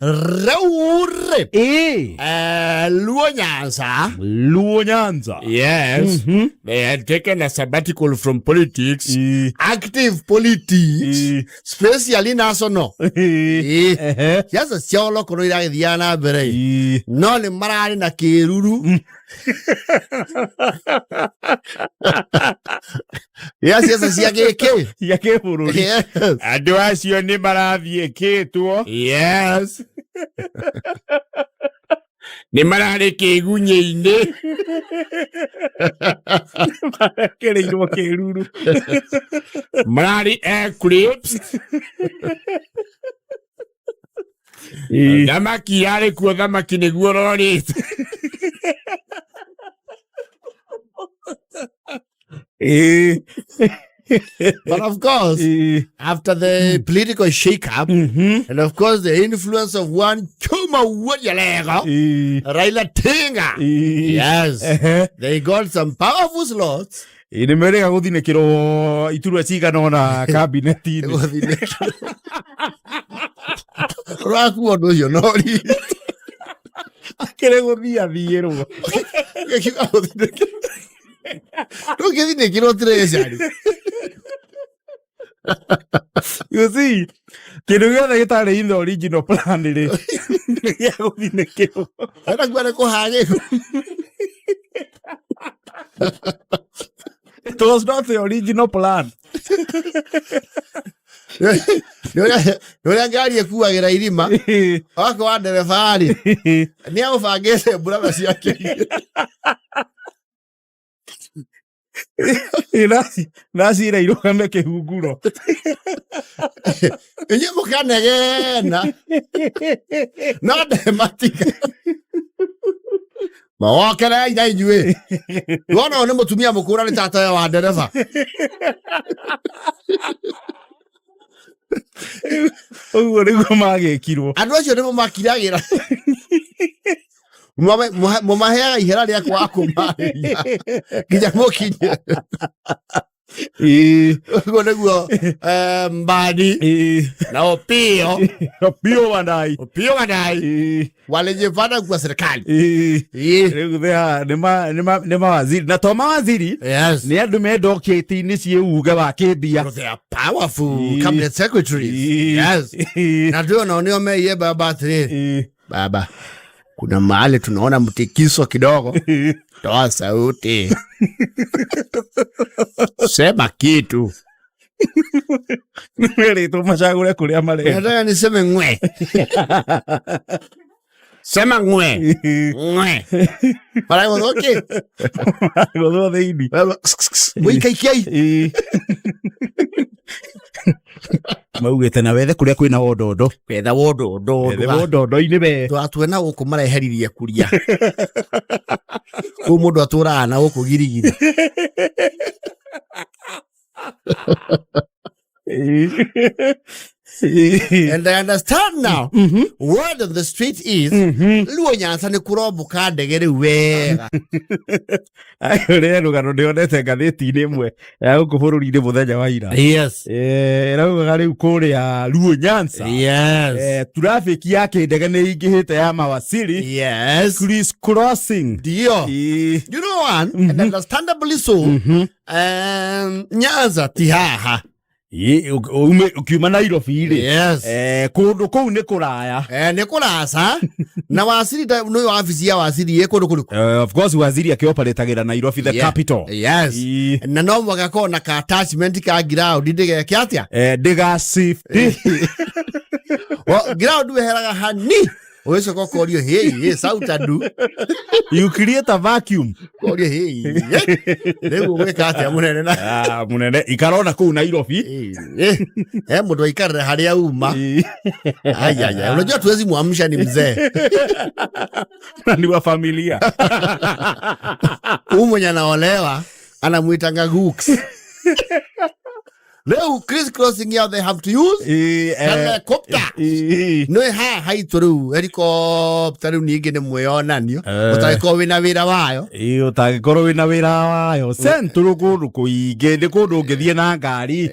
Raure. Nyanza. Yes. They had taken a sabbatical from politics. Active politics. Especially national. Yes, a siolo konoira Diana Bere. No le marari na kiruru. Yes, yake furu. Yes. Adwasi yoni maravi ke tuo. Yes. Ni marari ke gunye inde. Kere ino ke ruru. Marari clips. Damaki yale kuwa damaki neguorori. But of course, after the political shake-up, and of course the influence of one Chuma Woodyalega, Raila Tinga, yes, they got some powerful slots. In America, go in a kilo, ITURA Sigana cabinet. What was your naughty? I can't be a viewer. Don't get in a kilo 3. You see, can you get in the original plan? I don't want to go high. It was not the original plan. Don't get your Kua Irima. I'll go under the fire. Never forget a brother's yaki. Nasi na iroka meke huguro. You can again. Not the matic. What can I do? One on number to me, I'm a Koran Tata or whatever. Oh, what do you go, Kiro? I don't know Makira. Mama hair, he had a quack. Get a monkey. Gonna go, body. Now, Pio and I. While your father was a cat. Yes, near the meadow, Katie, this year, Ugava, they are powerful cabinet secretaries. Yes, I don't know, no, may ye Baba 3. Baba. Kuna mahali tunaona mtikiso kidogo. Toa sauti. Sema kitu. Mwele tu machagule kulia male. Nataka niseme ngwe. Sema ngwe. Ngwe. Para hiyo okay. Ngodo deidi. Wika ikiai. Maugete na wethe kuria kwina wododo. Kwetha wododo. Wododo ine be. Twatwena guku mareheririe kuria. Ku mundu atura na guku girigiri. And I understand now. Word on the street is Nyanza ni kurobuka ndegere wega. Ayo rugano ndionete ngathiti imwe ya guku bururi-ini muthenya wa ira. Yes. Rauga riu kuria Nyanza. Yes. Traffic yake ndege ni ingihite ya mawasili. Yes. Criss crossing. Dio. You know one, and understandably so. Nyanza tihaha. Ukiuma Nairobi ri. Yes. Kundu kou ni kuraya. Ni kurasa. Na wasiri no office ya wasiri ye kundu kuriku. Of course wasiri akioperatagira Nairobi the capital. Yes. Na no mwagako na ka attachment ka ground ndige kiatia. Diga safety. Ground we heraga hani. Oweso ko korio hey sautadu. You create a vacuum. Korio hey. Lego we katia munene na. Munene ikarona ku Nairobi. Mundu ikarra haria uma. Aya. Unajua tuwezi muamsha ni mzee. Ni wa familia. Mwenye anaolewa anamuitanga Gooks. Leo crisscrossing here they have to use helicopter. No hai turu helicopter nigene mweyonanio. Utagiko wina wira wayo. Utagiko wina wira wayo. Senturu kundu kuigende kundu ngithie na ngari.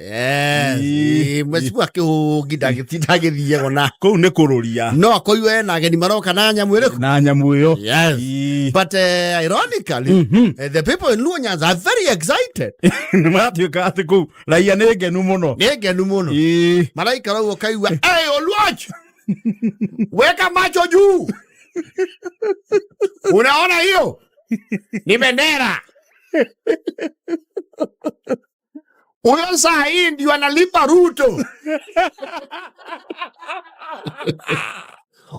Mwesibu akihugida gitindagithie gona. Kou ne kururia. No koiwe na ageni maroka na nyamu ire. Na nyamu iyo. Yes. But ironically, the people in NYANZA are very excited. Nimatuika ati kou raia negenu muno. Negenu muno. Malaika rauo kaiwa, hey Oluoch, weka macho juu. Unaona hiyo? Ni bendera. Uyo saa hii ndio analipa Ruto.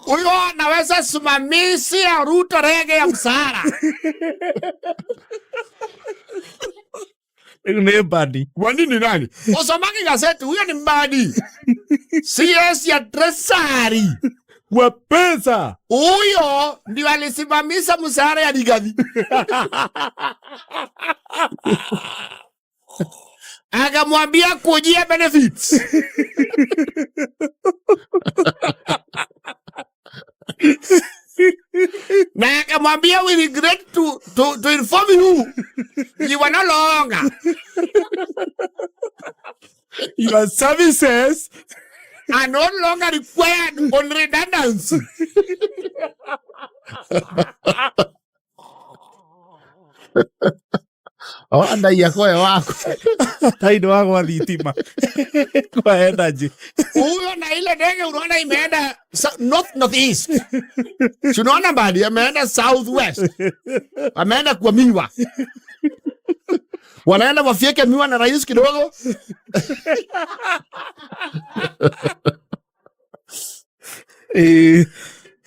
Uyo anaweza simamisia Ruto rege ya msara. Ni mbadi. Wani ni nani? Osomaki gazeti, huyo ni mbadi. CS ya Treasury. Wa pesa. Huyo ndio alisimamisha msara ya Rigathi. Akamwambia kujia benefits. Na akamwambia we regret to inform you are no longer. Your services are no longer required on redundancy. Oh, anda yakoe wako. Taido wako wa thitima. Kwa energy. Huyo na ile ndege unaona imeenda northeast. Tunaona mbali ameenda southwest. Ameenda kwa miwa. Wanaenda wafieke miwa na rais kidogo.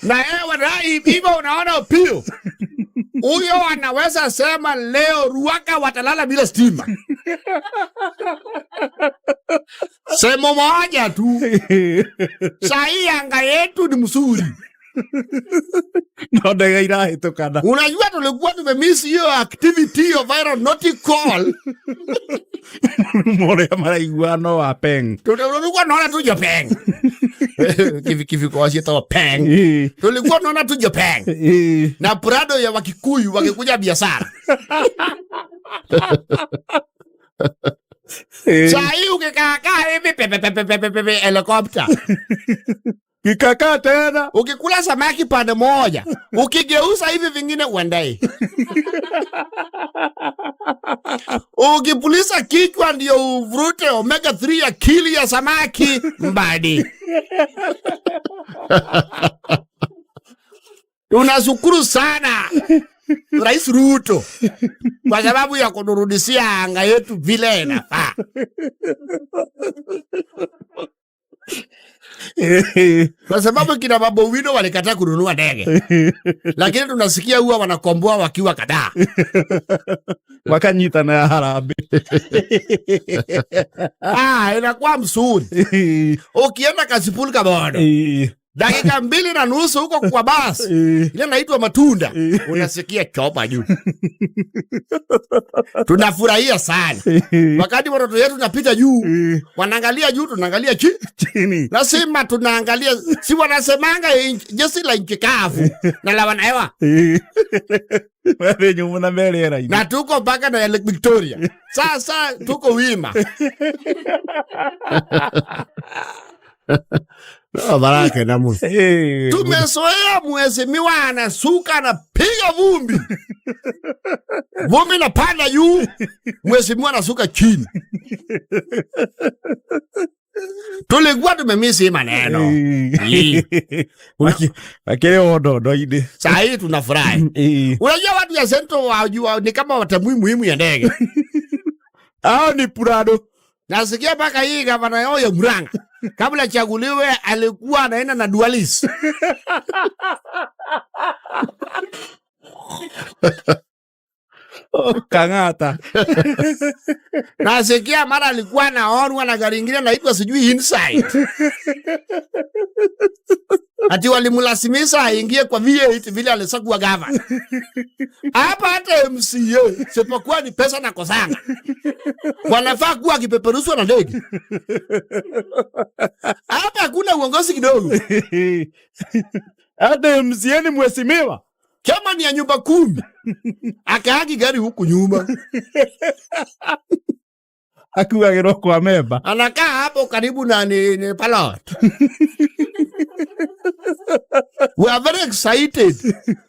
Na wadai hivyo unaona upio. Huyo anaweza sema leo Ruaka watalala bila stima. Semo moja tu. Sahi anga yetu ni mzuri. No ndege irahitũkana. Unajua tulikuwa tumemiss hiyo activity of aeronautical. Mole maraigua no wa peng. Tulikuwa naona tu Japan. Kivi kwa shita wa peng. Tulikuwa naona tu Japan. Na Prado ya Wakikuyu wakikuja biashara. Sahi ukikakaa hivi pepe helicopter. Kikaka tena. Ukikula samaki pande moja, ukigeuza hivi vingine uendai. Ukipulisa kichwa ndio uvurute omega 3 akili ya samaki mbadi. Tunashukuru sana Rais Ruto kwa sababu ya kunurudishia anga yetu vile inafaa. Kwa sababu kina Babu Wino walikataa kununua ndege. Lakini tunasikia huwa wanakomboa wakiwa kadhaa. Wakanyita na harambe. Inakuwa mzuri. Ukienda Kasipul Kabondo. Dakika 2.5 huko kwa basi. Ile inaitwa Matunda. Unasikia chopa juu. Tunafurahia sana. Wakati watoto wetu tunapita juu, wanaangalia juu, tunaangalia chini. Lazima tunaangalia, si wanasemanga just like kafu na lawana hewa. Wewe nyuma mbele era. Na tuko mpaka na Lake Victoria. Sasa tuko wima. No, baraka na mu. Tumesoea mheshimiwa anasuka na piga vumbi. Vumbi na panda juu, mheshimiwa anasuka chini. Tulikuwa tumemisi maneno. Akile odo ide. Sasa hii tunafurahi. Unajua watu ya Central wajua ni kama watamui muhimu ya ndege. Ni Prado. Nasikia paka hii gavana yao ya Murang'a kabla chaguliwe alikuwa anaenda na dualis. Kangata. Nasikia mara alikuwa anaonwa na gari ingine naitwa sijui Inside. Ati walimlazimisha aingie kwa V8 vile alishakuwa gavana. Hapa hata MCA sipokuwa ni pesa na kosanga. Wanafaa kuwa kipeperuswa na ndege. Hapa hakuna uongozi kidogo. Hata MCA ni mheshimiwa. Kama ni ya nyumba 10. Akaagi gari huku nyuma. Akuagirwo kwa memba. Anakaa hapo karibu na ni palot. We are very excited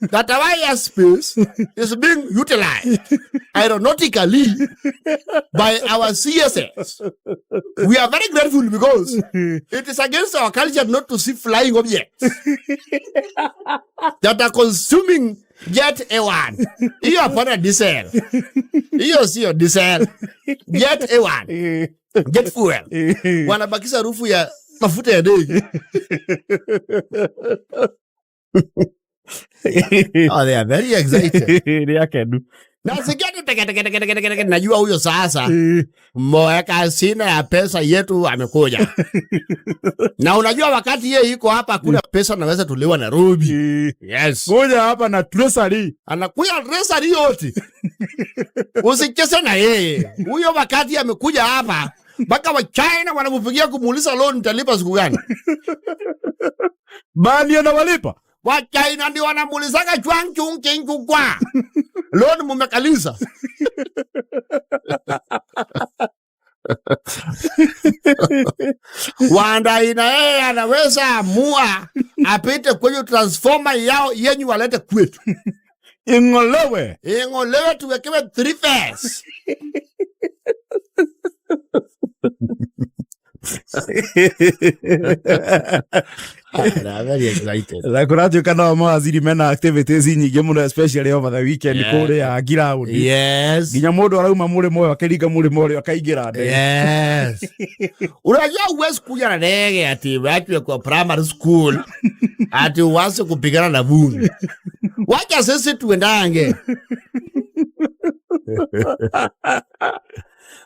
that our airspace is being utilized aeronautically by our CSS. We are very grateful because it is against our culture not to see flying objects that are consuming jet A1. Hiyo hapana diesel. Hiyo sio diesel. Jet A1. Jet fuel. Wanabakisha harufu ya mafuta ya ndege. Oh, they are very excited. Na sikiatu teke najua huyo sasa mweka sina ya pesa yetu amekuja. Na unajua wakati yeye yuko hapa kuna pesa naweza tulewa Nairobi. Yes. Kuja hapa na treasury. Anakuja treasury yote. Usicheze na yeye. Huyo wakati amekuja hapa mpaka wa China wanampigia kumuuliza loan nitalipa siku gani. Bali anawalipa. Wa China ndio wanamuulizanga chuang chung king kwa. Loan mumekaliza. Wanda ina yeye anaweza amua apite kwenye transformer yao yenyu walete kwetu. Ingolewe Tuwekewe 3 phase. I'm very excited. La kuratio kana mawaziri mena activities nyingi muno especially over the weekend kule ya ground. Yes. Ginya mundu arauma muri moyo akiriga muri moyo akaigira ndege. Yes. Unajua uwezi kuja na ndege ati watu kwa primary school ati uanze kupigana na vumbi. Wacha sisi tuendange.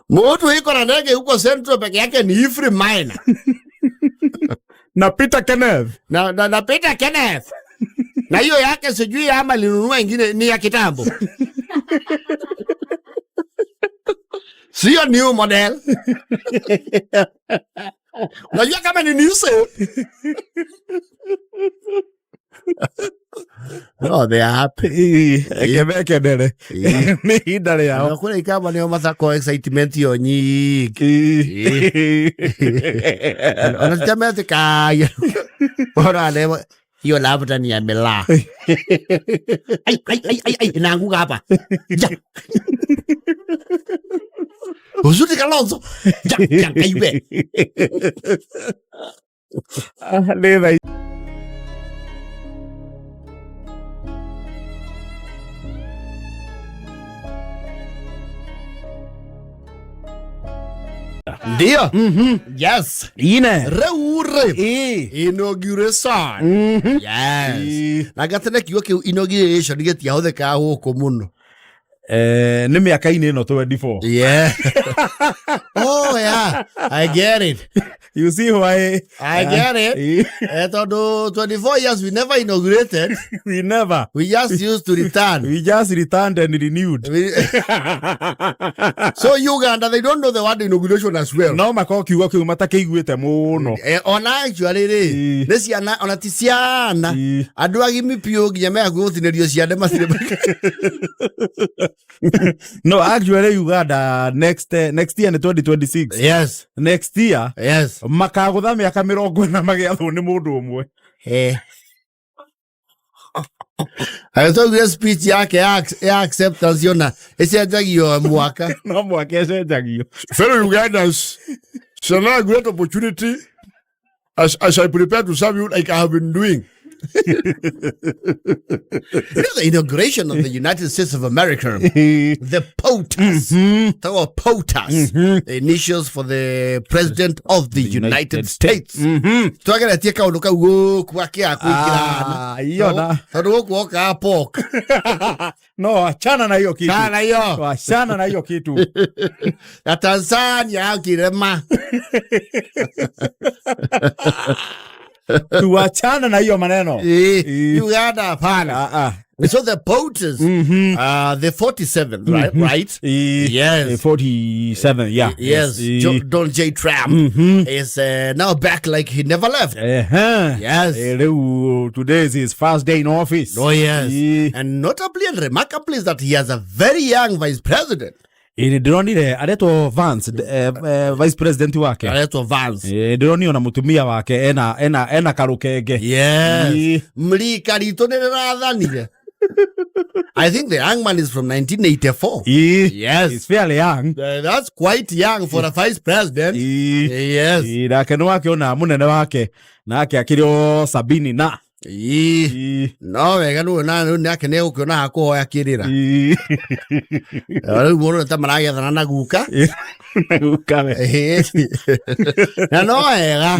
Mtu iko na ndege huko Central peke yake ni Ifri Minor. Na Peter Kenneth. Na Peter Kenneth. Na hiyo yake sijui ama linunua ingine ni ya kitambo. Sio new model. Unajua kama ni new set. No, they are happy. Ekebeke dere. Ni hidare yao. Kule ikaba ni mathako excitement yo nyiki. Wanasema kaya. Bora leo hiyo labda ni ya mela. Ai inaanguka hapa. Uzuri Kalonzo. Ja kaibe. Leva. Ndio. Yes. Reure. Inauguration. Yes. Na gatene kiyo ki inauguration ngetia hotheka huko muno. Ni miaka ine no 24. Yeah. Oh yeah. I get it. You see why I get it. Although 24 years we never inaugurated. We never. We just used to return. We just returned and renewed. So Uganda, they don't know the word inauguration as well. No makoki wako matakeiguite muno. Ona actually nesiana ona tisiana. Adu agimi pio ginyame aguthinerio ciande masire. No, actually Uganda next year in 2026. Yes. Next year. Yes. Makagutha miaka 40 magiathwo ni mundu umwe. I thought this speech yake ya acceptance yona esenjagio mwaka. No mwaka esenjagio. Fellow Ugandans, it's another great opportunity as I prepare to serve you like I have been doing. The inauguration of the United States of America, the POTUS, our POTUS, the initials for the President of the United States. Tuagera tieka unuka kuwakia kuikirana. Yona. Haruo kuoka pork. No, achana na hiyo kitu. Achana hiyo. Achana na hiyo kitu. Ya Tanzania kirema. Tuachana na hiyo maneno. Uganda hapana. So the voters, the 47th, right? Yes. 47, yeah. Yes. Donald J. Trump is now back like he never left. Yes. Today is his first day in office. Oh, yes. And notably and remarkably is that he has a very young vice president. Ndironire aretwo Vance vice president wake. Aretwo Vance. Ndironio na mutumia wake ena karukenge. Yes. Mlika rito niraathanire. I think the young man is from 1984. Yes. He's fairly young. That's quite young for a vice president. Yes. Nake no wake ona munene wake nake akirio 70 na. No wega no nake ne ukiona hakuhoya kirira. Ari moro ta maragethana na guka. Guka we. No wega.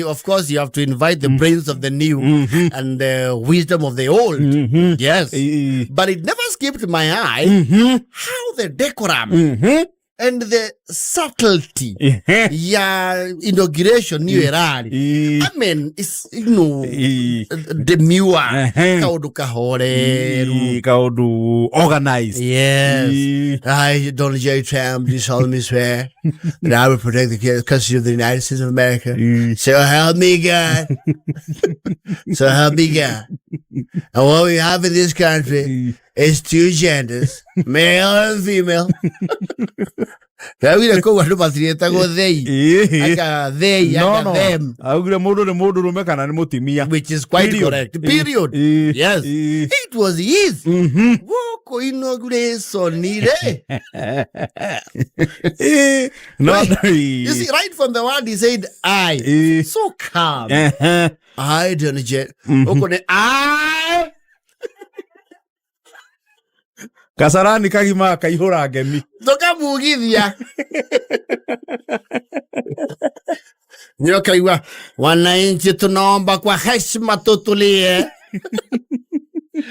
Of course you have to invite the brains of the new and the wisdom of the old. Yes. But it never skipped my eye how the decorum and the subtlety inauguration new era. I mean, it's demure, kaudu kahore, kaudu organized. Yes. I, Donald J. Trump, do solemnly swear that I will protect the custody of the United States of America. So help me God. So help me God. And what we have in this country is two genders, male and female. Kawira ko watu patrieta go they. Aka they, aka them. Agure modu rume kana ni mutimia. Which is quite correct. Period. Yes. It was his. Woko inauguration nire. No. You see, right from the word he said, I. So calm. I don't jet. Okone I. Kasarani kagima kaihura ngemi. Toka mugithia. Nyoka iwa wananchi tunaomba kwa heshima tutulie.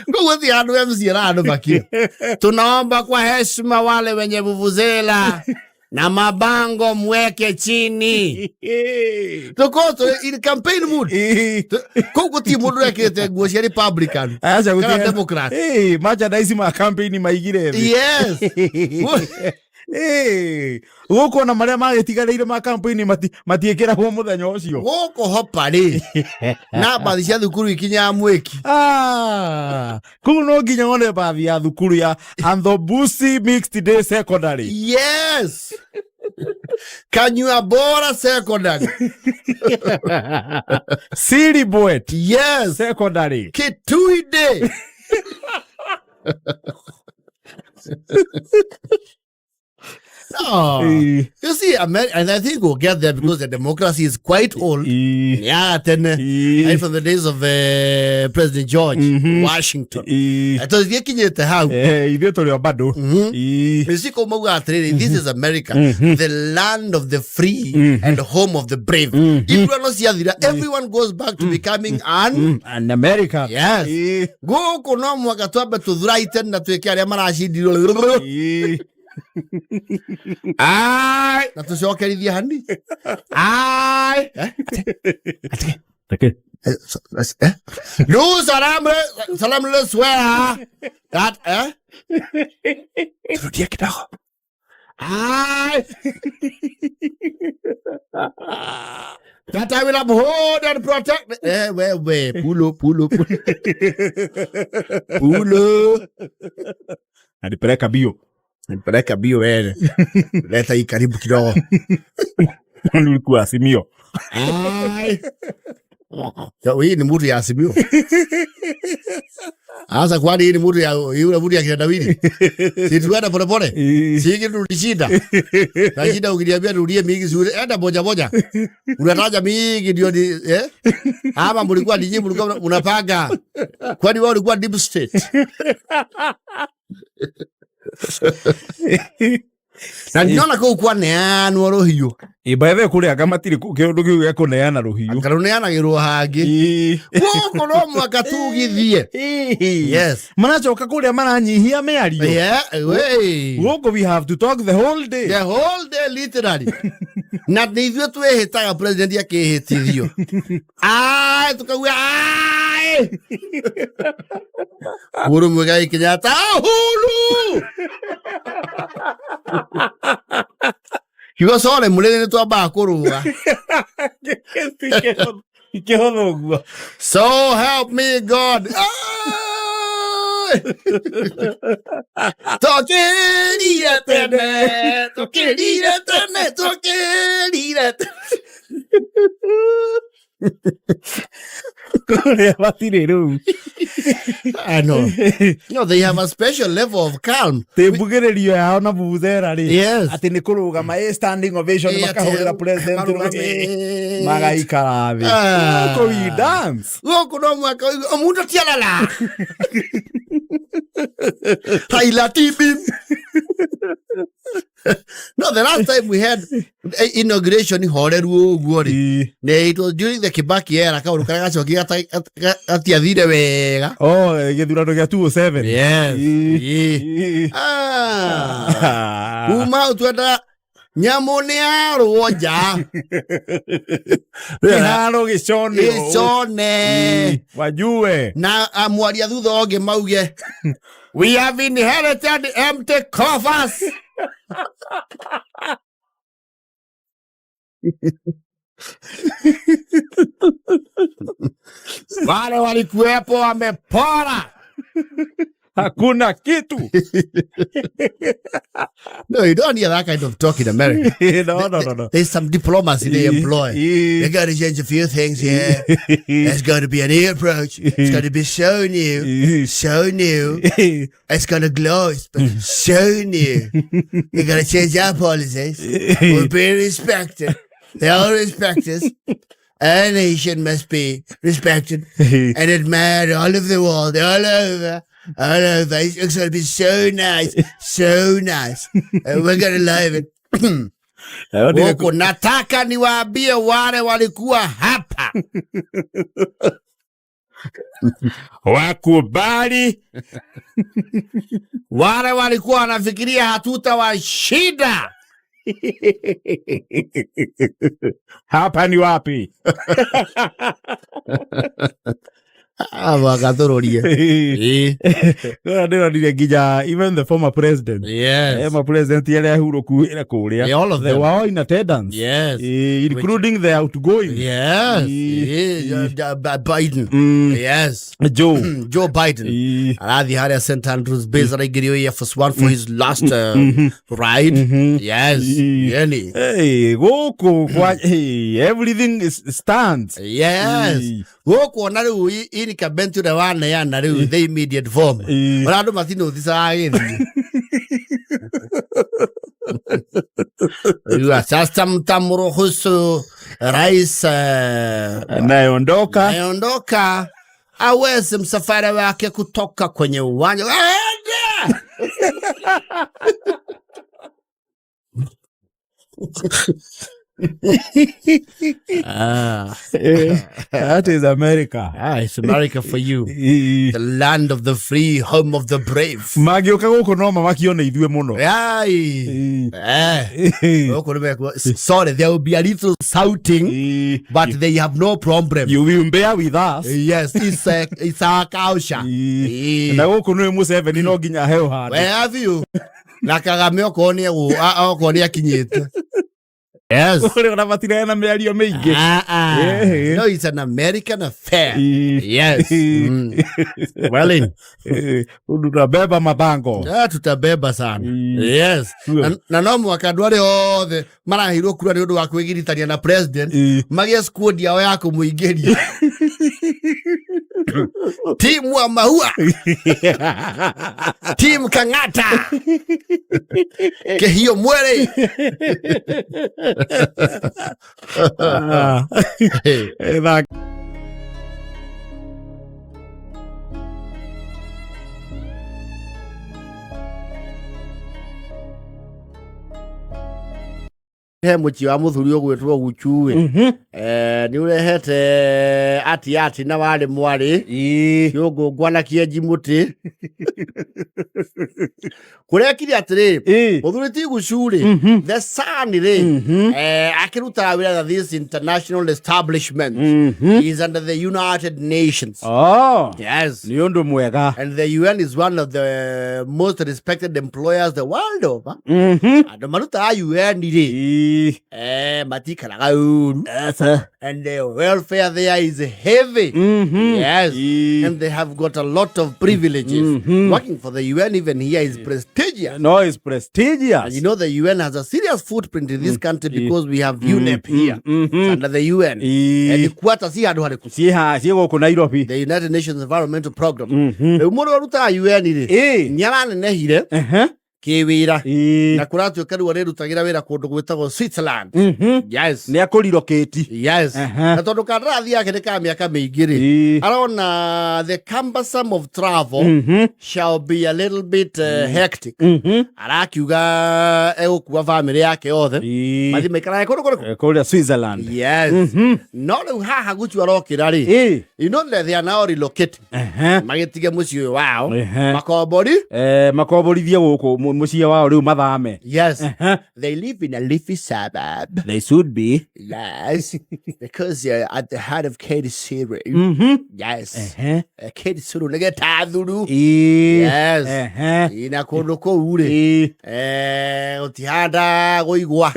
Ngozi anu MC rado bakio. Tunaomba kwa heshima wale wenye vuvuzela na mabango mweke chini. Tukoto in campaign mood. Koko ti mood rekete guosia Republican. Acha kuti Democrat. Macha daisi ma campaign maigire. Yes. Woko na maria magetigareire ma campaign matiekera ho muthenya ucio. Woko hopari. Na bathi cia thukuru ikinya mweki. Kuno nginya ngone bathi ya thukuru ya Andhobusi Mixed Day Secondary. Yes. Kanyuabora Secondary. Silibuet. Yes. Secondary. Kitui Day. Oh, you see, and I think we'll get there because the democracy is quite old. Yeah, right from the days of President George Washington. I thought you can't have. This is America, the land of the free and home of the brave. Everyone goes back to becoming an American. Yes. Go kono wakatoa to right na tuekia marashi. Ai, na tucokerithia hani. Ai. Okay. No salam le swear that Turudia kidogo. Ai. That I will uphold and protect. Wait. Pulo. Anipeleka bio. Nipeleka bio wewe. Leta hii karibu kidogo. Ulikuwa Asimio. Ai. Hii ni mtu ya Asimio. Asa kwani hii ni mtu ya yule mtu ya kina Dawidi. Si tuenda pole. Si turudishinda. Na shida ukiniambia turudie mingi si enda moja. Unataja mingi ndio ni ama mlikuwa ni nyinyi mlikuwa unapanga. Kwani wao walikuwa deep state. Na niona kwa neanu rohio. Ibaithe kuria gamatiri kiundu kiu gia kuneana ruhiu. Akaruneanagirwo hangi. Goko no mwaka tugithie. Yes. Manachoka kuria maranyihia miario. Yeah, we. Goko we have to talk the whole day. The whole day literally. Na nithwe twehitaga president akihitithio. Ai tukaua ai. Uhuru Muigai Kenyatta hulu. Kiugo sore mulele twamba kuruga. So help me God. Toquería tene. I know. No, they have a special level of calm. Yes. Ati ni kuruga ma standing ovation makahurira president magaikara thi. Ko we dance. Goko no mwaka omundu tialala. Haila tibim. No, the last time we had inauguration horeru guori. It was during the Kibaki era kauru kagacoki atiathire wega. Oh, githurano gia 207. Yes. Kuma utwenda nyamune arwo nja. Haro gicone. Wajue. Na amwaria thutha onge mauge. We have inherited empty coffers. Wale walikuwepo wamepora. Hakuna kitu. No, you don't hear that kind of talk in America. No. There's some diplomacy they employ. They got to change a few things here. There's going to be a new approach. It's going to be so new. So new. It's going to glow. It's so new. They're going to change our policies. We'll be respected. They all respect us. Our nation must be respected and admired all over the world, all over. It's going to be so nice. So nice. We're going to love it. Woko nataka niwaambie wale walikuwa hapa. Wakubali. Wale walikuwa wanafikiria hatutawashinda. Hapa ni wapi? Even the former president. Yes. Former president they all of them. They were all in attendance. Yes. Including the outgoing. Yes. Biden. Yes. Joe Biden. Arathi Haria St. Andrews base Girio first one for his last ride. Yes. Really. Hey, everything stands. Yes. Woko na riu ini kabenti ure wana ya na riu the immediate form. Ora ndo matino thisa agethi. Yua sasa mtamruhusu rais anayeondoka aweze msafara wake kutoka kwenye uwanja. That is America. It's America for you. The land of the free, home of the brave. Magioka goko no mamakione ithue muno. Sorry, there will be a little shouting, but they have no problem. You will bear with us. Yes, it's a kausha. Na goko no Museveni no ginya heo hard. Where have you? Na Kagame okonia kinyete. Yes. No, it's an American affair. Yes. Well, tutabeba mabango. Tutabeba sana. Yes. Na no mwaka ndware othe marahirwo kura ni undu wa kwigiritania na president magia squad yao yako muingiria. Team wa Mahua. Team Kangata. Kehio mwere. he muchi wa muthuri ogwetwo guchuwe ni urehete ati na wale mwari kiogo ngwana kienji muti kurekire atiri muthuri ti gucuri the son ri akiruta wira this international establishment is under the United Nations. Yes, ni undu mwega, and the UN is one of the most respected employers the world over. Ando maruta UN ri matikaraga uru. And the welfare there is heavy. Yes. And they have got a lot of privileges. Working for the UN even here is prestigious. No, it's prestigious. And you know the UN has a serious footprint in this country because we have UNEP here. Under the UN. And the quarter see how to the United Nations Environmental Program. Umoro waruta UN iri. Nyarane nehire. Kiwira na kuratu karu warerutagira wira kundu gwitagwo Switzerland. Yes, ni akuliroketi. Yes, na tondu karathi yake ni ka miaka mingiri arona the cumbersome of travel shall be a little bit hectic. Arakiuga egukua family yake othe mathi mekara kundu Switzerland. Yes, no haha gutu arokira ri you know they are now relocating magitige muci wao makoborithie guku mucia wao riu mathame. Yes, they live in a leafy suburb. They should be. Yes, because they're at the heart of Katie. Yes, Katie Suru negeta thuru. Yes, ina kundu ko ure otihanda goigwa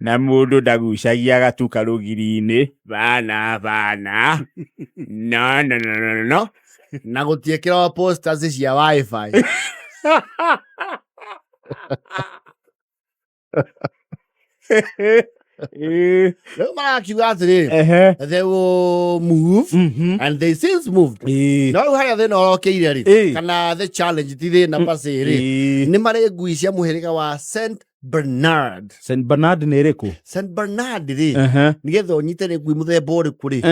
na mundu ndagucagia gatuka rugiri-ini bana no na gutiekera posters cia wifi. They will move and they since moved. No higher than all kana the challenge ti na pasiri ni mare ngui cia muhiriga wa St Bernard. St Bernard ni riku? St Bernard ri ni getho nyite ni ngui muthemba uriku ri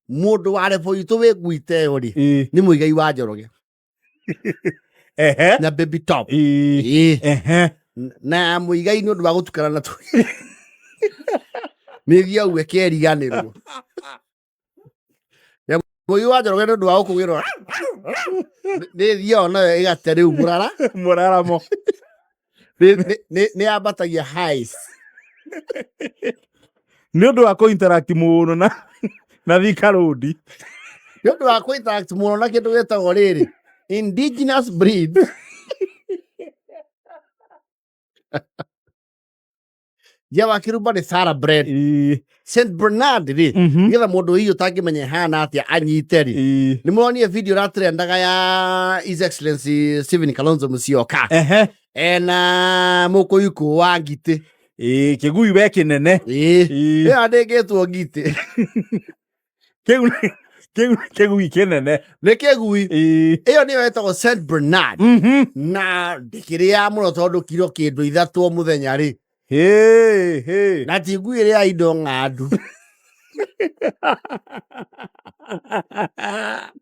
mundu ware po itu we nguite ori ni muigai wa Njoroge na baby top na muigai ni undu wa gutukana na tu ni thia uwe keriganirwo ya muigai wa Njoroge ni undu wa gukugirwo ni thia ona igate riu murara mo ni abatagia highs ni undu wa interact muno na thika rodi yondo wa interact muno na kindu getagwo riri indigenous breed. Ya wakiruba ni Sarah bread St Bernard ri ngetha mundu hiyo tangimenya hana atia anyiteri ni muonie video ratrendaga ya His Excellency Stephen Kalonzo Musyoka ena mukuyuko wa ngite kigui we kinene adegetwo ngite kegui kinene ne kegui iyo ni wetagwo St Bernard na ndikiria muno tondu kiro kindu ithatu muthenya ri na tingui iri ya indo ng'andu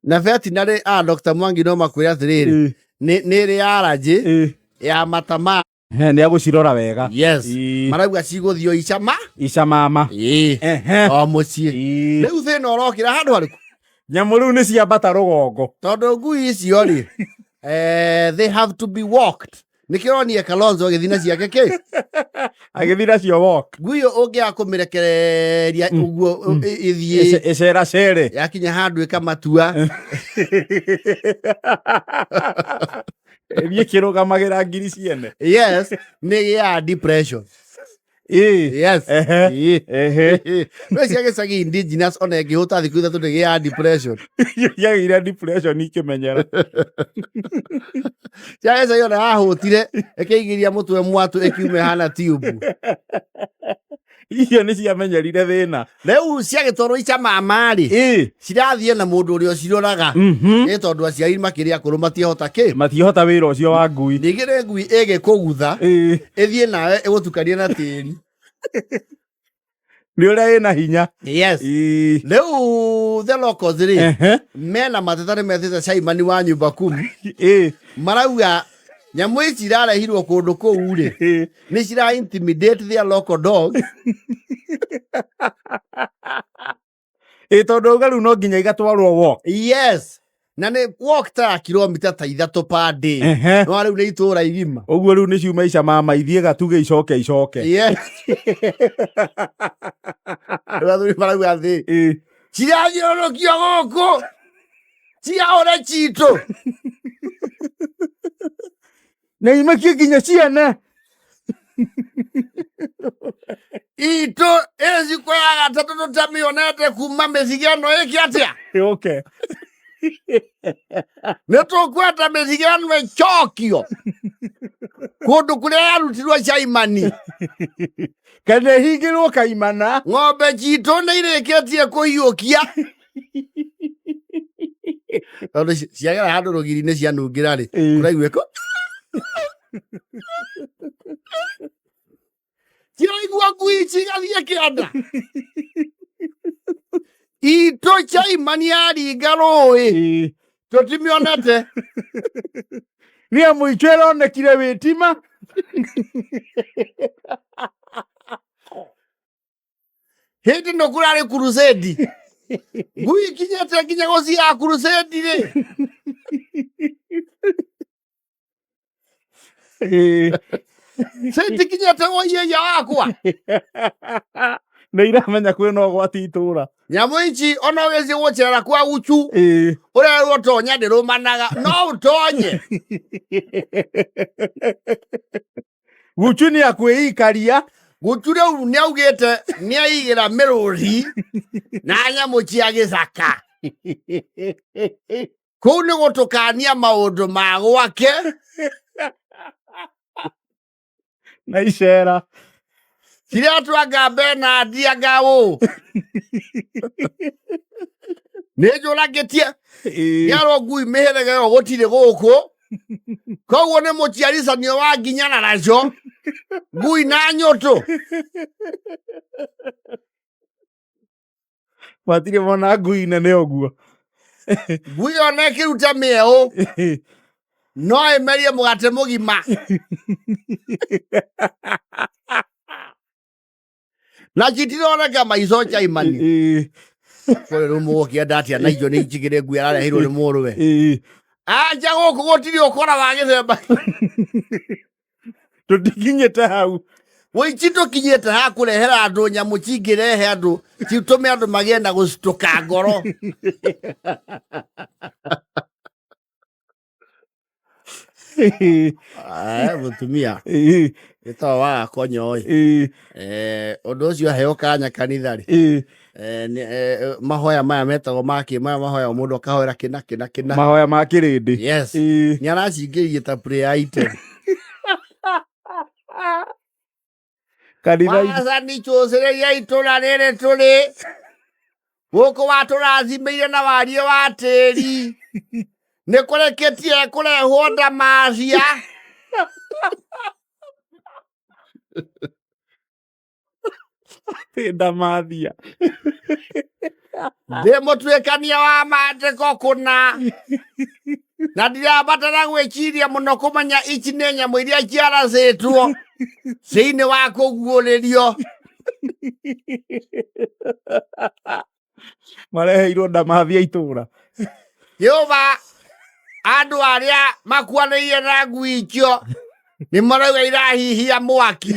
na veterinary Dr. Mwangi no makwira atiriri ni ri allergy ya matama ni agucirora wega. Yes, marauga ciguthio icamama o mucie riu thina urokira handu hariku nyamu riu ni ciambata rugongo tondu ngui icio ri they have to be walked. Nikironia Kalonzo agithina ciake ki agithina cio walk ngui ungia kumirekereria uguo ithie ecera cere yakinya handu ikamatua ethie kirugamagira ngiri ciene. Yes, ni ya depression. Yes. No ciake sagi indigenous ona ngihuta thiku ithatu ni ya depression. Yagira depression ikimenyera. Ciake sagi ona ahutire ekigiria mutwe mwatu ekiume hana tube. Iyo ni ciamenyerire thina riu ciagitwarwo icamama ri cirathie na mundu uria ciroraga ni tondu aciari makiria kuru matihota wira ucio wa ngui ndigire ngui igikugutha ithie nawe igutukania na tiri ni uria ina hinya. Yes, riu the locals ri mena mateta ni methite caimani wa nyumba kumi marauga Nyamu ici irarehirwo kundu kuu ri ni cira intimidate their local dogs. Tondu garu no nginya igatwarwo walk. Yes. Na ni walk ta kilomita ta 3 per day. No riu ni itura igima. Uguo riu ni ciuma ica mama ithie gatuge icoke. Yes. Rathuri maragu athi. Ciranyorokia guku. Ciaore citu. Na imakie nginya ciana. Itu ezi kwa ya gatatu tutamionete kuma methigano iki atia. Okay. Nitukweta methigano echokio. Kundu kuria yarutirwo caimani. Kana hingirwo kaimana. Ng'ombe citu ni irikitie kuhiukia. Tondu ciagera handu rugiri-ini cianungira ri kuraigua ko. Kiraigua ngui cigathie kianda. Itu caimani yaringa rũĩ tutimionete. Ni amuicho ironekire witima. Hindi no kurari crusade. Ngui kinyete kinya gucia crusade ri. Senti kinyete oye ya wakwa. Nä iramenya kwä na å gwati itå Nyamu ici ona wezi gucera kwa uchu. Urerwo tonya ndirumanaga no utonye. Guchu ni akwä ikaria. Guchu riu ni augite ni aigira miruri na nyamu cia gicaka. Kuu ni gutukania maundu ma gwake Na icera. Kiria twanga bena ndianga ũ. Nĩ njũragetie. Yaro ngui mĩhĩrĩga ĩyo gũtirĩ gũkũ. Koguo nĩ mũciarithanio wa nginya na nacio. Ngui na nyũtũ. Matirĩ mona ngui nene ũguo. Ngui ona ĩkĩruta mĩeũ. No ĩmerie mũgate mũgima. Na citironeka maico caimani. Kore rĩu mũgũkĩenda atĩa na icio nĩ njigĩre ngui ararehirwo nĩ mũrũwe. Anja gũkũ gũtirĩ ũkora wa gĩthemba. Tũtikinyĩte hau. Wĩici tũkinyĩte ha kũrehera andũ nyamũ cingĩrehe andũ citũme andũ magĩe na gũcitũka ngoro. Mũtumia gĩtoo wa konyo ũndũ ũcio aheo kanya kanitha-rĩ mahoya maya metagwo makĩ maya mahoya mũndũ akahoera kĩna mahoya ma kĩrĩndĩ. Yes. Nĩ aracingĩirie ta prayer item. Wathani cũcĩrĩria itũra rĩrĩ tũrĩ gũkũ watũrathimĩire na wariĩ wa tĩri nĩ kũrĩkĩtie kũrehwo ndamacia. Ndamacia. Ndĩ mũtuĩkania wa maandĩko kũna na ndirabatara gwĩciria mũno kũmenya ici nĩ nyamũ iria ciaracĩtwo thĩinĩ wa kũguũrĩrio. Mareheirwo ndamacia itũra. Yehova andũ arĩa makuanĩire na ngui icio nĩ marauga irahihia mwaki.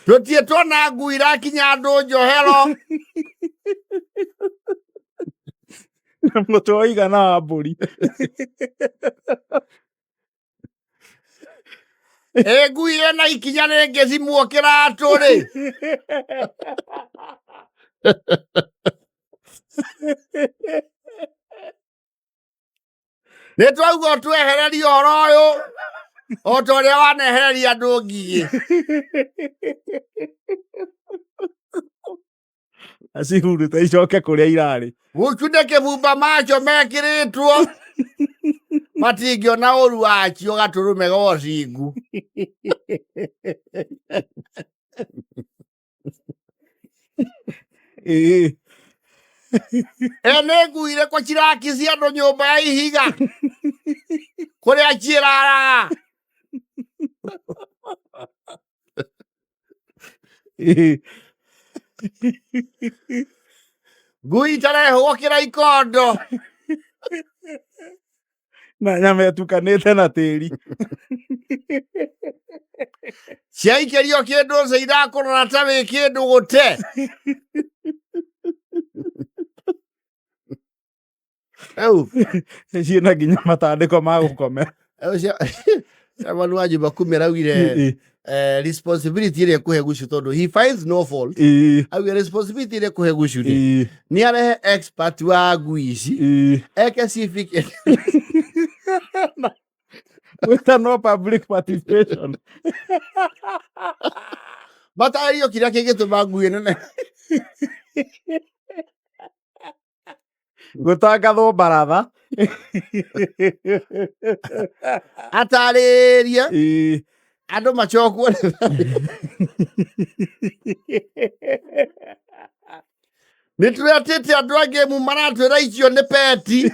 Tũtiĩ tuona ngui irakinya andũ njohero. Mũtwe waigana wa mbũri. Ngui ĩna ikinya rĩngĩcimwo kĩratũ-rĩ. Nĩ twauga twehererie ũhoro ũyũ o ta ũrĩa wanehereria andũ ngigĩ. Acihurute icoke kũrĩa irarĩ. Gucu nĩ kĩbumba macio mekĩrĩtwo matingĩona ũru wacio gatũrũme gocingu. ene nguire kwa chiraki cia ndo nyumba ya ihiga kuria chirara ngui tareho kira ikondo na nyama etukanite na tiri ciaikerio kindu nse irakorora ta wi kindu gute au ciina nginya matandiko ma gukome Chairman wa nyumba kumi araugire responsibility ĩrĩa ekuhe Gucu tondu he finds no fault auge responsibility ĩrĩa ekuhe Gucu ni arehe expert wa ngui ici eke civic with no public participation matairio kiria kĩngĩtũma ngui nene gutangathwo baratha atarĩrie andũ macokwo nĩ twĩtĩte andũ a ngĩmu maratwĩra icio nĩ peti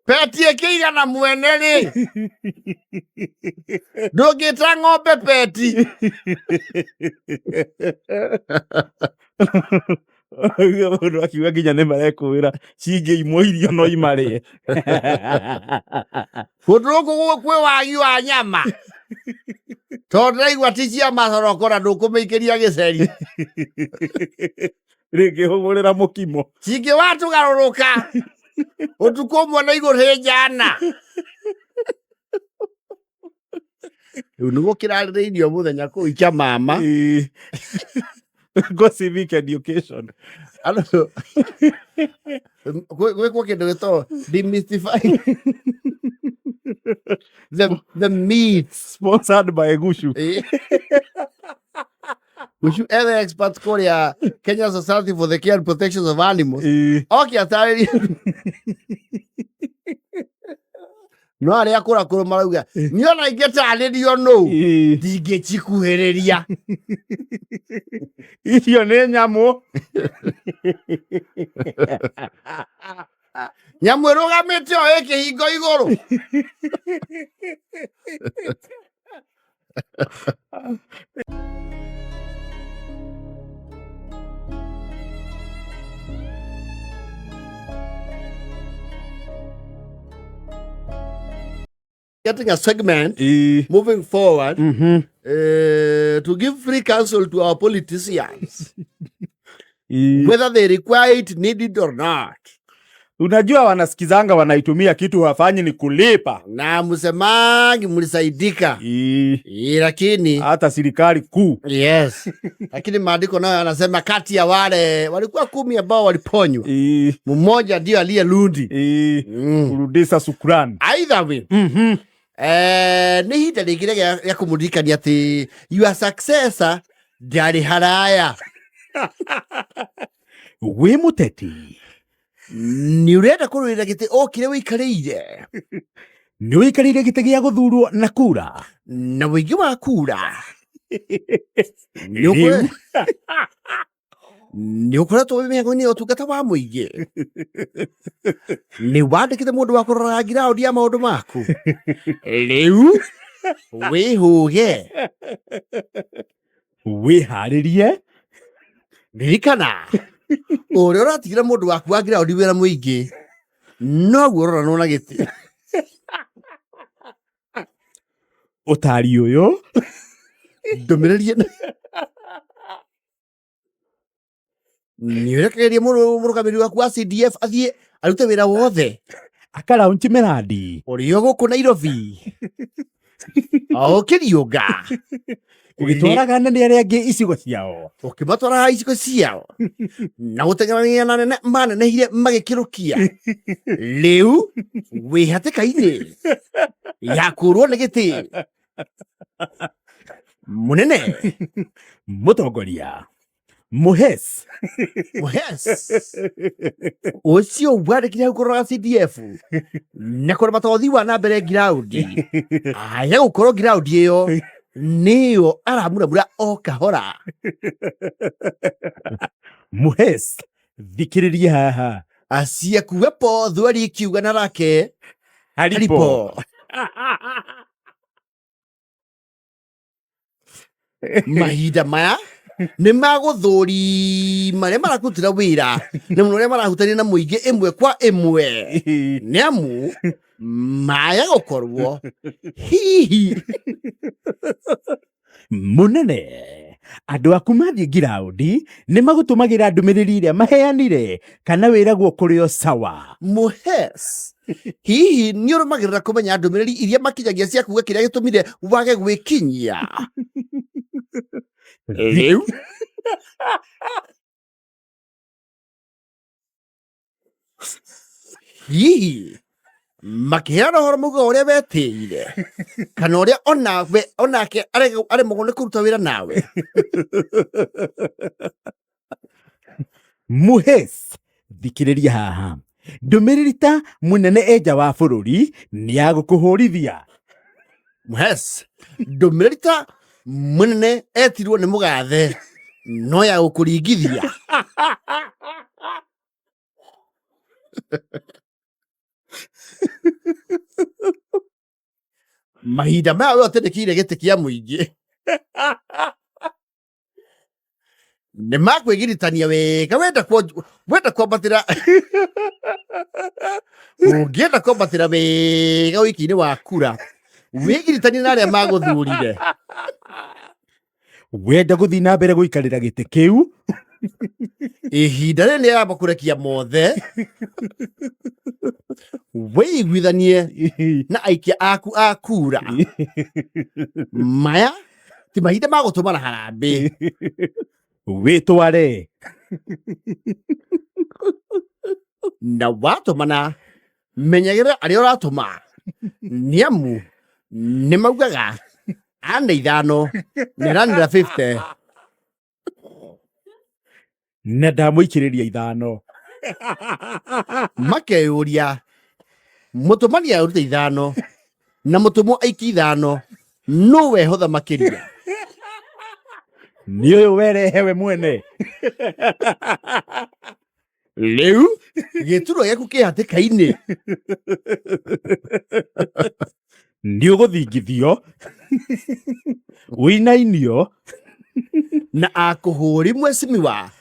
peti ĩkĩigana mwene rĩ ndũngĩta ng'ombe peti mũndũ akiuga nginya nĩ marekũĩra cingĩimwo irio no imarĩe kũndũ gũkũ kwĩ wagi wa nyama tondũ ndĩraigua ti cia macoroko na ndũkũmĩikĩria gĩceri rĩngĩhũgũrĩra mũkimo cingĩwatũgarũrũka ũtukũ ũmwe na igũrũ rĩ njana rĩu nĩguo kĩrarĩrĩirio mũthenya kũu ikia mama go civic education gwĩkwo kĩndũ gĩtagwo demystifying the meat sponsored by Gucu Gucu ethe expert kũrĩa Kenya Society for the Care and Protection of Animals oke atarĩrie no arĩa kũrakũrũ marauga niona ingĩtarĩrio nũu ndingĩcikuhĩrĩria icio nĩ nyamũ nyamũ ĩrũgamĩte o ĩkĩhingo igũrũ getting a segment moving forward to give free counsel to our politicians whether they require it, need it or not. Unajua wanasikizanga wanaitumia kitu wafanyi ni kulipa na msemangi mlisaidika lakini hata serikali kuu yes lakini maandiko nayo anasema kati ya wale walikuwa 10 ambao waliponywa mmoja ndio aliyerundi kurudisha shukrani either way ni hita rĩngĩ rĩa kũmũririkania atĩ your successor ndarĩ haraya wĩ mũteti nĩ ũrenda kũrũĩrĩra gĩtĩ o kĩrĩa wĩikarĩire nĩ wĩikarĩire gĩtĩ gĩa gũthurwo na kura na wĩingĩ wa kura nĩ ũkoretwo wĩ mĩhang'o-inĩ ya ũtungata wa mũingĩ nĩ wandĩkĩte mũndũ wa kũrora ngiraũndi ya maũndũ maku rĩu wĩhũge wĩharĩrie ririkana ũrĩa ũratigĩra mũndũ waku wa ngiraũndi wĩra mũingĩ noguo ũroranwo na gĩtĩ ũtari ũyũ ndũmĩrĩrie nĩũrekereria mũrũgamĩrĩri waku wa CDF athiĩ arute wĩra wothe akaraunti mĩrandi ũrĩo gũkũ Nairobi ũkĩriũnga ũgĩtwaraga anene arĩa angĩ icigo ciao ũkĩmatwaraga icigo ciao na gũteng'erania na anene manenehire magĩkĩrũkia rĩu wĩ hatĩka-inĩ ya kũrwo nĩ gĩtĩ mũnene mũtongoria Muhes ũcio wandĩkire hau kũrora CDF na kũrema tothi wa na mbere ngiraũndi aya gũkorwo ngiraũndi ĩyo nĩyo aramuramura o kahora. Muhes, thikĩrĩria haha. Asiakuwepo thwari ikiuga na rake halipo. Mahinda maya nĩ magũthũri marĩa marakutĩra wĩra na mũno arĩa marahutania na mũingĩ ĩmwe kwa ĩmwe nĩamu maya gũkorwo hihi Munene, andũ aku mathiĩ ngiraũndi nĩ magũtũmagĩra ndũmĩrĩri ĩrĩa maheanire kana wĩragwo kũrĩ o sawa. Muhes, hihi nĩ ũrũmagĩrĩra kũmenya ndũmĩrĩri iria makinyagia cia kuuga kĩrĩa gĩtũmire wage gwĩkinyia? Rĩu hihi makĩheana ũhoro mauga ũrĩa wetĩire kana ũrĩa onake aremagwo nĩ kũruta wĩra nawe? Muhes, thikĩrĩria haha. Ndũmĩrĩri ta mũnene enja wa bũrũri nĩ ya gũkũhũrithia. Muhes, ndũmĩrĩri ta mũnene etirwo nĩ mũgathe no ya gũkũringithia. Mahinda maya we ũtendekire gĩtĩ kĩa mũingĩ nĩ makwĩgiritania wega wenda kwambatĩra ũngĩenda kwambatĩra wega wiki-inĩ wa kura wĩgiritania na arĩa magũthurire. Wenda gũthiĩ na mbere gũikarĩra gĩtĩ kĩu ihinda rĩrĩ nĩ yamba kũrekia mothe wĩiguithanie na aikia aku a kura. Maya ti mahinda ma gũtũmana harambĩ. Wĩtware na watũmana menyagĩrĩra arĩa ũratũma nĩamu nĩ maugaga ana 5 nĩranĩra 50 na ndamũikĩrĩria 5. Makeyũria mũtũmani arute 5 na mũtũmwo aiki 5 no wehotha makĩria. Nĩ ũyũ werehewe mwene. Rĩu gĩturwa gĩaku kĩ hatĩka-inĩ. Nĩ ũgũthingithio wĩinainio na akũhũri mwecimiwa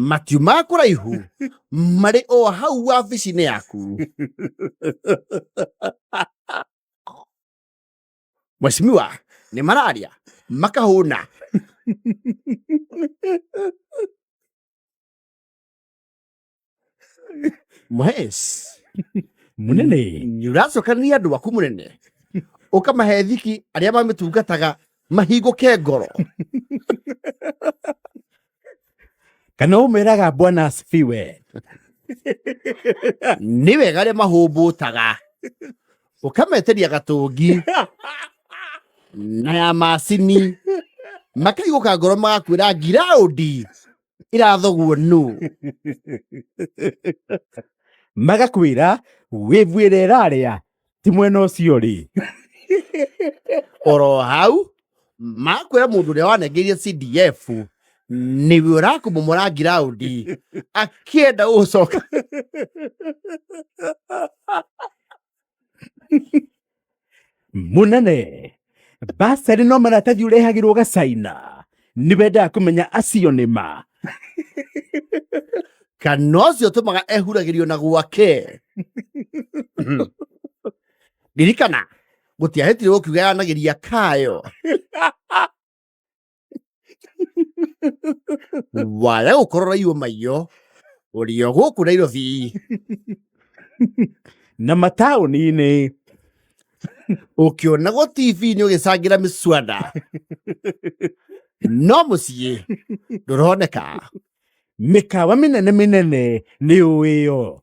matiuma kũraihu marĩ o hau wabici-inĩ yaku. Mwecimiwa nĩ mararia makahũna. Muhes, munene, nĩ ũracokanĩria andũ aku mũnene ũkamahe thiki arĩa mamĩtungataga mahingũke ngoro. kana ũmeraga bwana asifiwe. Nĩ wega arĩa mahũmbũtaga ũkameteria gatũngi na ya macini makaigũka ngoro magakwĩra ngiraũndi irathogwo nũ. Magakwĩra wĩvuĩre ĩrarĩa ti mwena ũcio rĩ. Oro hau makwĩra mũndũ ũrĩa wanengeire CDF nĩwe ũrakũmomora ngiraũndi akĩenda gũcoka. Munene, basarĩ no maratathi ũrehagĩrwo gacaina nĩ wendaga kũmenya acio nĩma. Kana ũcio ũtũmaga ehuragĩrio na gwake. Ririkana gũtiahĩtire gũkiuga yanagĩria kayo. Waya gũkorwo raiywo maiyo ũrĩ o gũkũ Nairobi na mataũni-inĩ ũkĩonagwo TV-inĩ ũgĩcangĩra mĩswada no mũciĩ ndũroneka. mĩkawa mĩnene mĩnene nĩ ũĩyo.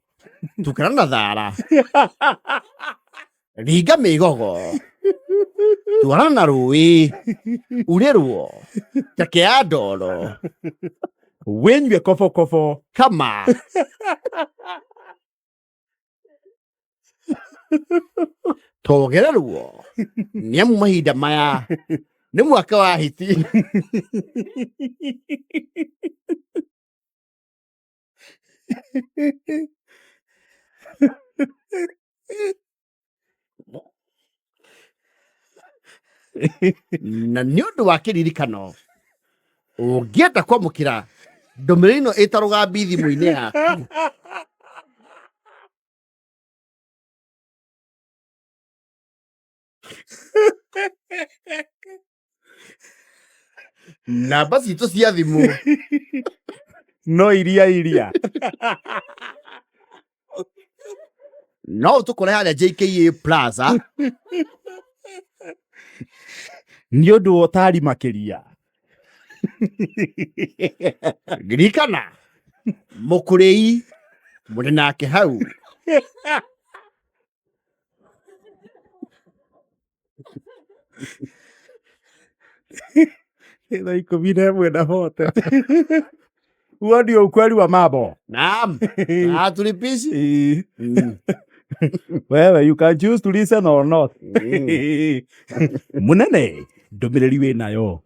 Tukana na thara ringa mĩgogo twarana na rũĩ urĩrwo take ya ndoro wĩnyue kobokobo kama togererwo nĩamu mahinda maya nĩ mwaka wa hiti. Na nĩ ũndũ wa kĩririkano ũngĩenda kwamũkĩra ndũmĩrĩri ĩno ĩtarũgambi thimũ-inĩ yaku, namba citũ cia thimũ no iria no ũtũkore harĩa JKA Plaza nĩ ũndũ wa ũtari makĩria. ririkana mũkũrĩi mũrĩ nake hau. Thaa 11 na hote. Huo ndio ukweli wa mambo. Naam. Tulipishi. Wewe, you can choose to listen or not. Munene, ndũmĩrĩri wĩ nayo.